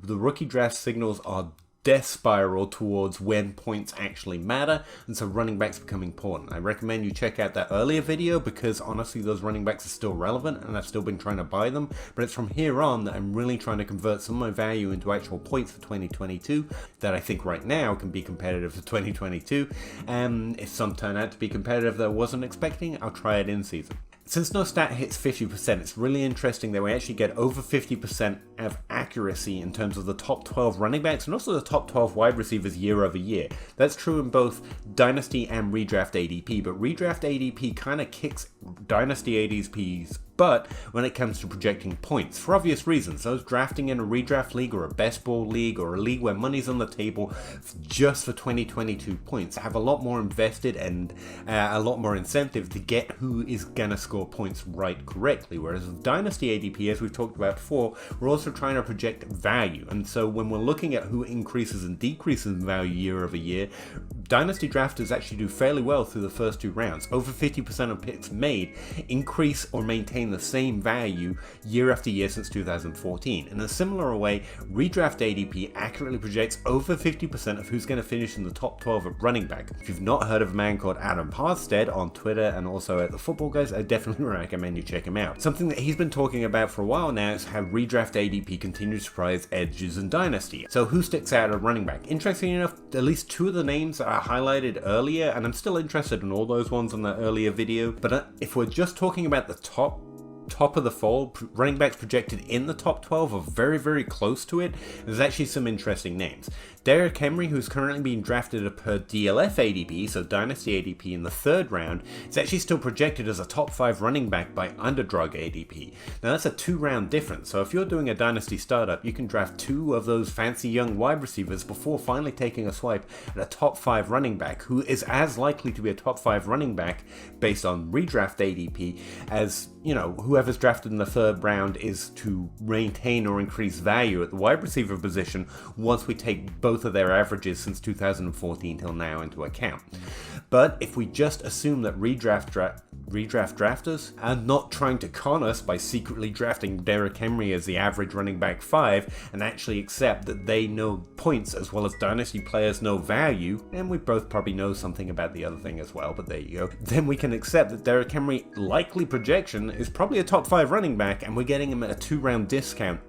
the rookie draft signals are death spiral towards when points actually matter, and so running backs become important. I recommend you check out that earlier video because honestly those running backs are still relevant and I've still been trying to buy them, but it's from here on that I'm really trying to convert some of my value into actual points for 2022 that I think right now can be competitive for 2022, and if some turn out to be competitive that I wasn't expecting, I'll try it in season. Since no stat hits 50%, it's really interesting that we actually get over 50% of accuracy in terms of the top 12 running backs and also the top 12 wide receivers year over year. That's true in both Dynasty and Redraft ADP, but Redraft ADP kind of kicks Dynasty ADP's butt when it comes to projecting points, for obvious reasons. Those drafting in a redraft league or a best ball league or a league where money's on the table just for 2022 points have a lot more invested and a lot more incentive to get who is gonna score points right correctly, whereas with Dynasty ADP, as we've talked about before, we're also trying to project value, and so when we're looking at who increases and decreases in value year over year, Dynasty drafters actually do fairly well through the first 2 rounds. Over 50% of picks made increase or maintain the same value year after year since 2014. In a similar way, Redraft ADP accurately projects over 50% of who's going to finish in the top 12 at running back. If you've not heard of a man called Adam Parstead on Twitter and also at the Football Guys, I definitely recommend you check him out. Something that he's been talking about for a while now is how Redraft ADP continues to prize edges in Dynasty. So who sticks out at running back? Interestingly enough, at least 2 of the names that I highlighted earlier, and I'm still interested in all those ones on that earlier video, but if we're just talking about the top of the fold, running backs projected in the top 12 are very, very close to it. There's actually some interesting names. Derrick Henry, who's currently being drafted per DLF ADP, so Dynasty ADP in the 3rd round, is actually still projected as a top 5 running back by Underdog ADP. Now that's a 2-round difference, so if you're doing a Dynasty startup, you can draft 2 of those fancy young wide receivers before finally taking a swipe at a top 5 running back, who is as likely to be a top 5 running back based on Redraft ADP as, you know, whoever's drafted in the 3rd round is to maintain or increase value at the wide receiver position once we take both of their averages since 2014 till now into account. But if we just assume that redraft drafters are not trying to con us by secretly drafting Derrick Henry as the average running back 5 and actually accept that they know points as well as Dynasty players know value, and we both probably know something about the other thing as well, but there you go, then we can accept that Derrick Henry likely projection is probably a top 5 running back and we're getting him at a 2-round discount.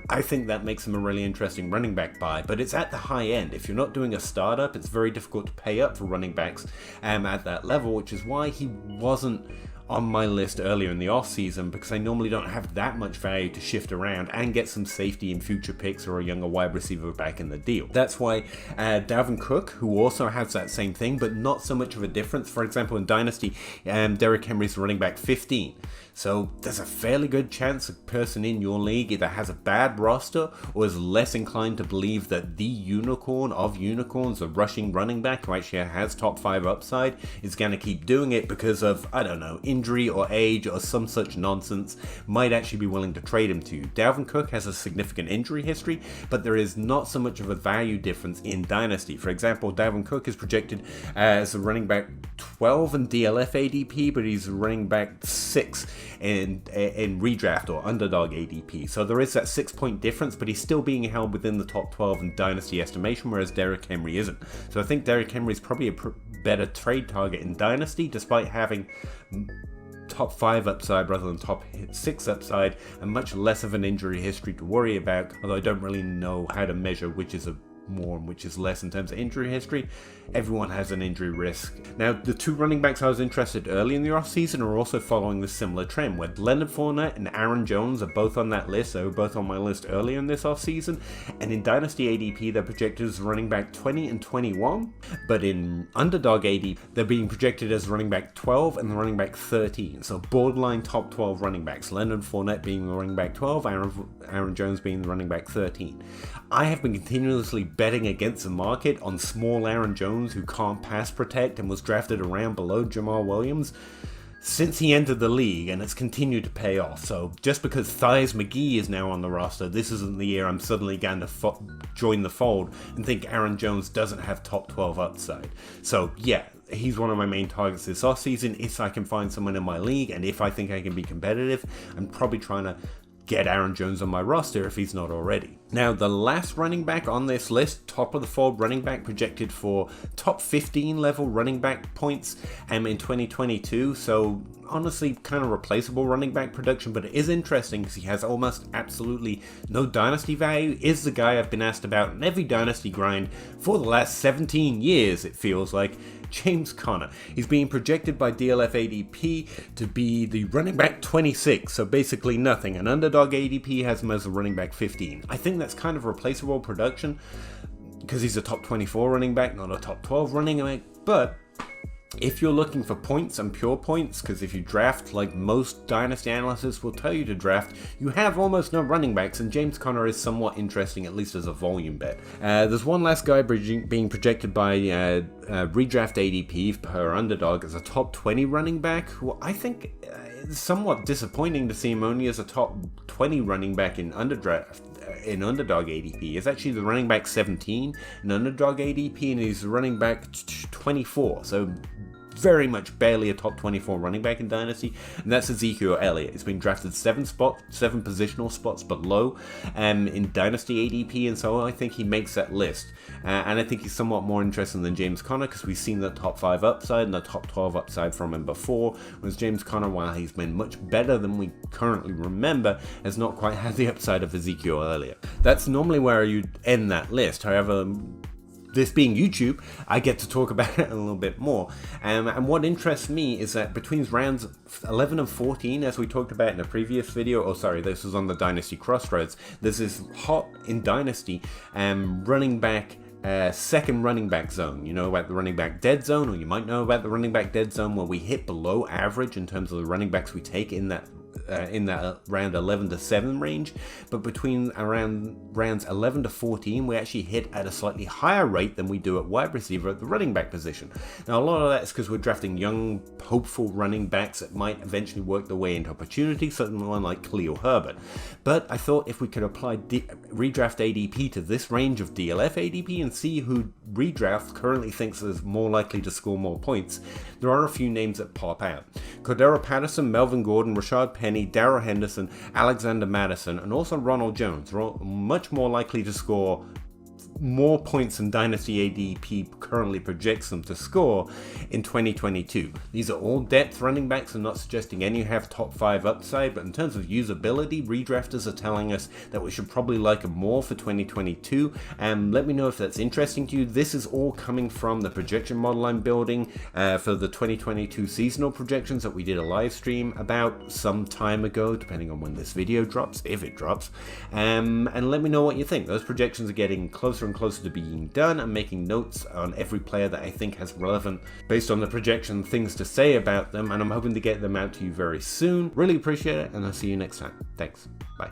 I think that makes him a really interesting running back buy, but it's at the high end. If you're not doing a startup, it's very difficult to pay up for running backs at that level, which is why he wasn't on my list earlier in the off season, because I normally don't have that much value to shift around and get some safety in future picks or a younger wide receiver back in the deal. That's why Dalvin Cook, who also has that same thing, but not so much of a difference. For example, in Dynasty, Derrick Henry's running back 15. So there's a fairly good chance a person in your league either has a bad roster or is less inclined to believe that the unicorn of unicorns, the rushing running back who actually has top 5 upside, is going to keep doing it because of, I don't know, injury or age or some such nonsense, might actually be willing to trade him to you. Dalvin Cook has a significant injury history, but there is not so much of a value difference in Dynasty. For example, Dalvin Cook is projected as a running back 12 in DLF ADP, but he's a running back 6 in redraft or underdog ADP. So there is that 6-point difference, but he's still being held within the top 12 in Dynasty estimation, whereas Derrick Henry isn't. So I think Derrick Henry is probably a better trade target in Dynasty, despite having top 5 upside rather than top 6 upside and much less of an injury history to worry about, although I don't really know how to measure which is a more and which is less in terms of injury history. Everyone has an injury risk. Now, the 2 running backs I was interested early in the offseason are also following this similar trend, where Leonard Fournette and Aaron Jones are both on that list. They were both on my list earlier in this offseason, and in Dynasty ADP they're projected as running back 20 and 21, but in Underdog ADP they're being projected as running back 12 and running back 13, so borderline top 12 running backs, Leonard Fournette being the running back 12, Aaron Jones being the running back 13. I have been continuously betting against the market on small Aaron Jones, who can't pass protect and was drafted around below Jamal Williams since he entered the league, and it's continued to pay off. So just because Thies McGee is now on the roster, this isn't the year I'm suddenly going to join the fold and think Aaron Jones doesn't have top 12 upside. So yeah, he's one of my main targets this offseason. If I can find someone in my league and if I think I can be competitive, I'm probably trying to get Aaron Jones on my roster if he's not already. Now, the last running back on this list, top of the fold running back, projected for top 15 level running back points in 2022. So honestly, kind of replaceable running back production, but it is interesting because he has almost absolutely no dynasty value. Is the guy I've been asked about in every dynasty grind for the last 17 years, it feels like. James Conner. He's being projected by DLF ADP to be the running back 26, so basically nothing. An underdog ADP has him as a running back 15. I think that's kind of replaceable production because he's a top 24 running back, not a top 12 running back, but if you're looking for points and pure points, because if you draft like most dynasty analysts will tell you to draft, you have almost no running backs, and James Conner is somewhat interesting, at least as a volume bet. There's one last guy being projected by redraft ADP per underdog as a top 20 running back, who I think is somewhat disappointing to see him only as a top 20 running back in underdog ADP. He's actually the running back 17 in underdog ADP, and he's the running back 24, so very much barely a top 24 running back in Dynasty, and that's Ezekiel Elliott. He's been drafted 7 positional spots below in Dynasty ADP, and so I think he makes that list. And I think he's somewhat more interesting than James Conner because we've seen the top 5 upside and the top 12 upside from him before, whereas James Conner, while he's been much better than we currently remember, has not quite had the upside of Ezekiel Elliott. That's normally where you'd end that list. However, this being YouTube, I get to talk about it a little bit more. And what interests me is that between rounds 11 and 14, as we talked about in a previous video, oh sorry, this was on the Dynasty Crossroads, there's this hot in Dynasty running back second running back zone. You know about the running back dead zone, or you might know about the running back dead zone where we hit below average in terms of the running backs we take in that round 11 to 7 range, but between around rounds 11 to 14 we actually hit at a slightly higher rate than we do at wide receiver at the running back position. Now a lot of that is because we're drafting young hopeful running backs that might eventually work their way into opportunity, someone like Khalil Herbert. But I thought if we could apply redraft ADP to this range of DLF ADP and see who redraft currently thinks is more likely to score more points, there are a few names that pop out. Cordero Patterson, Melvin Gordon, Rashad Penny, Darrell Henderson, Alexander Madison, and also Ronald Jones are all much more likely to score more points than Dynasty ADP currently projects them to score in 2022. These are all depth running backs. I'm not suggesting any have top 5 upside, but in terms of usability, redrafters are telling us that we should probably like them more for 2022, and let me know if that's interesting to you. This is all coming from the projection model I'm building for the 2022 seasonal projections that we did a live stream about some time ago, depending on when this video drops, if it drops, and let me know what you think. Those projections are getting closer and closer to being done. I'm making notes on every player that I think has relevant, based on the projection, things to say about them, and I'm hoping to get them out to you very soon. Really appreciate it, and I'll see you next time. Thanks. Bye.